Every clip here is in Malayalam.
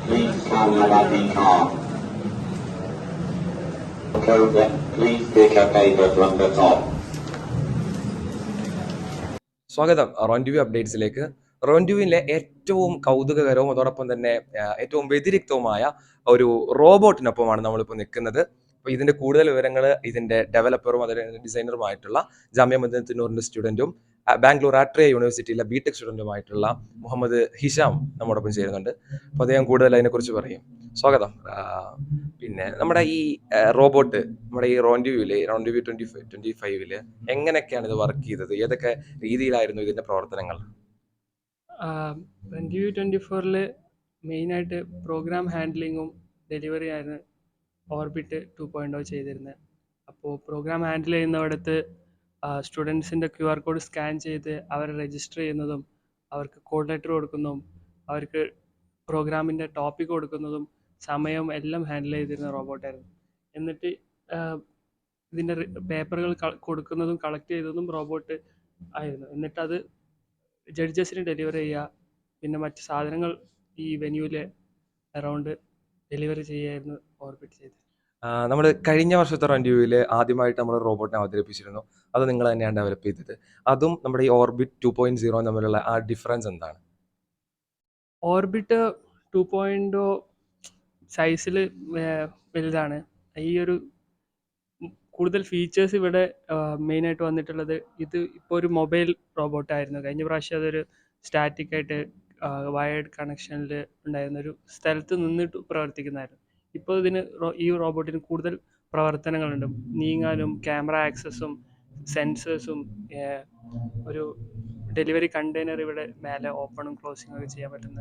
please stand at the car. Okay, please take a paper from the top. സ്വാഗതം റോൻഡ്യൂ അപ്ഡേറ്റ്സിലേക്ക്. റോൻഡ്യൂവിലെ ഏറ്റവും കൗതുകകരവും അതോടൊപ്പം തന്നെ ഏറ്റവും വ്യതിരിക്തവുമായ ഒരു റോബോട്ടിനൊപ്പമാണ് നമ്മളിപ്പോൾ നിൽക്കുന്നത്. അപ്പോൾ ഇതിൻ്റെ കൂടുതൽ വിവരങ്ങൾ ഇതിൻ്റെ ഡെവലപ്പറും അതിൻ്റെ ഡിസൈനറുമായിട്ടുള്ള ജാമ്യ മദീനത്തുന്നൂറിൻ്റെ സ്റ്റുഡൻറ്റും ബാംഗ്ലൂർ ആട്രിയ യൂണിവേഴ്സിറ്റിയിലെ ബിടെക് സ്റ്റുഡൻറ്റുമായിട്ടുള്ള മുഹമ്മദ് ഹിഷാം നമ്മോടൊപ്പം ചേരുന്നുണ്ട്. അപ്പോൾ അദ്ദേഹം കൂടുതൽ അതിനെക്കുറിച്ച് പറയും. സ്വാഗതം. പിന്നെ നമ്മുടെ ഈ റോബോട്ട് നമ്മുടെ ഈ റോൻഡ്യൂ 2025 എങ്ങനെയൊക്കെയാണ് ഇത് വർക്ക് ചെയ്തത്? ഏതൊക്കെ രീതിയിലായിരുന്നു ഇതിന്റെ പ്രവർത്തനങ്ങൾ? 2024 മെയിനായിട്ട് പ്രോഗ്രാം ഹാൻഡ്ലിങ്ങും ഡെലിവറി ആയിരുന്നു ഓർബിറ്റ് 2.0 ചെയ്തിരുന്നത്. അപ്പോൾ പ്രോഗ്രാം ഹാൻഡിൽ ചെയ്യുന്നിടത്ത് സ്റ്റുഡൻസിൻ്റെ QR കോഡ് സ്കാൻ ചെയ്ത് അവരെ രജിസ്റ്റർ ചെയ്യുന്നതും അവർക്ക് കോഡ് ലെറ്റർ കൊടുക്കുന്നതും അവർക്ക് പ്രോഗ്രാമിൻ്റെ ടോപ്പിക് കൊടുക്കുന്നതും സമയം എല്ലാം ഹാൻഡിൽ ചെയ്തിരുന്ന റോബോട്ടായിരുന്നു. എന്നിട്ട് ഇതിൻ്റെ പേപ്പറുകൾ കൊടുക്കുന്നതും കളക്ട് ചെയ്തതും റോബോട്ട് ആയിരുന്നു. എന്നിട്ടത് ജഡ്ജസിന് ഡെലിവറി ചെയ്യുക, പിന്നെ മറ്റ് സാധനങ്ങൾ ഈ വെന്യൂവിലെ അറൗണ്ട് ഡെലിവറി ചെയ്യായിരുന്നു ഓർബിറ്റ് ചെയ്തത്. നമ്മൾ കഴിഞ്ഞ വർഷത്തെ റോൻഡ്യൂവിൽ ആദ്യമായിട്ട് നമ്മൾ റോബോട്ടിനെ അവതരിപ്പിച്ചിരുന്നു. അത് നിങ്ങൾ തന്നെയാണ് ഡെവലപ്പ് ചെയ്തത്. അതും നമ്മുടെ ഈ ഓർബിറ്റ് 2.0 തമ്മിലുള്ള ആ ഡിഫറൻസ് എന്താണ്? ഓർബിറ്റ് 2.0 സൈസിൽ വലുതാണ്. ഈ ഒരു കൂടുതൽ ഫീച്ചേഴ്സ് ഇവിടെ മെയിനായിട്ട് വന്നിട്ടുള്ളത്, ഇത് ഇപ്പോൾ ഒരു മൊബൈൽ റോബോട്ടായിരുന്നു. കഴിഞ്ഞ പ്രാവശ്യം അതൊരു സ്റ്റാറ്റിക് ആയിട്ട് വയേർഡ് കണക്ഷനിൽ ഉണ്ടായിരുന്ന ഒരു സ്ഥലത്ത് നിന്നിട്ട് പ്രവർത്തിക്കുന്നതായിരുന്നു. ഇപ്പോൾ ഈ റോബോട്ടിന് കൂടുതൽ പ്രവർത്തനങ്ങളുണ്ട്. നീങ്ങാനും ക്യാമറ ആക്സസും സെൻസേഴ്സും ഒരു ഡെലിവറി കണ്ടെയ്നർ ഇവിടെ മേലെ ഓപ്പണും ക്ലോസിങ്ങും ഒക്കെ ചെയ്യാൻ പറ്റുന്ന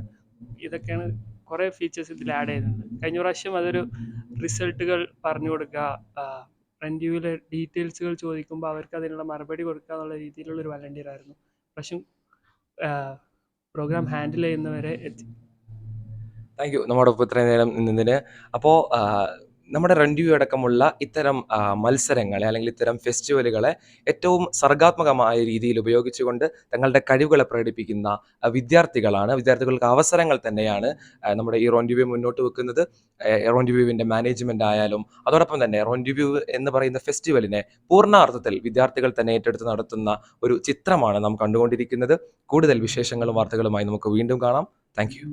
ഇതൊക്കെയാണ് കുറേ ഫീച്ചേഴ്സ് ഇതിൽ ആഡ് ചെയ്യുന്നുണ്ട്. കഴിഞ്ഞ പ്രാവശ്യം അതൊരു റിസൾട്ടുകൾ പറഞ്ഞു കൊടുക്കുക, റെൻഡ്യൂവിലെ ഡീറ്റെയിൽസുകൾ ചോദിക്കുമ്പോൾ അവർക്ക് അതിനുള്ള മറുപടി കൊടുക്കുക എന്നുള്ള രീതിയിലുള്ളൊരു വളണ്ടിയർ ആയിരുന്നു. പക്ഷേ പ്രോഗ്രാം ഹാൻഡിൽ ചെയ്യുന്നവരെ എത്തി. താങ്ക് യു നമ്മോടൊപ്പം ഇത്രയും നേരം നിന്നതിന്. അപ്പോൾ നമ്മുടെ റെൻഡ്യൂ അടക്കമുള്ള ഇത്തരം മത്സരങ്ങളെ അല്ലെങ്കിൽ ഇത്തരം ഫെസ്റ്റിവലുകളെ ഏറ്റവും സർഗാത്മകമായ രീതിയിൽ ഉപയോഗിച്ചുകൊണ്ട് തങ്ങളുടെ കഴിവുകളെ പ്രകടിപ്പിക്കുന്ന വിദ്യാർത്ഥികൾക്ക് അവസരങ്ങൾ തന്നെയാണ് നമ്മുടെ ഈ റോൻഡ്യൂ മുന്നോട്ട് വെക്കുന്നത്. റോൻഡ്യൂവിൻ്റെ മാനേജ്മെൻ്റ് ആയാലും അതോടൊപ്പം തന്നെ റോൻഡ്യൂ എന്ന് പറയുന്ന ഫെസ്റ്റിവലിനെ പൂർണ്ണാർത്ഥത്തിൽ വിദ്യാർത്ഥികൾ തന്നെ ഏറ്റെടുത്ത് നടത്തുന്ന ഒരു ചിത്രമാണ് നാം കണ്ടുകൊണ്ടിരിക്കുന്നത്. കൂടുതൽ വിശേഷങ്ങളും വാർത്തകളുമായി നമുക്ക് വീണ്ടും കാണാം. Thank you.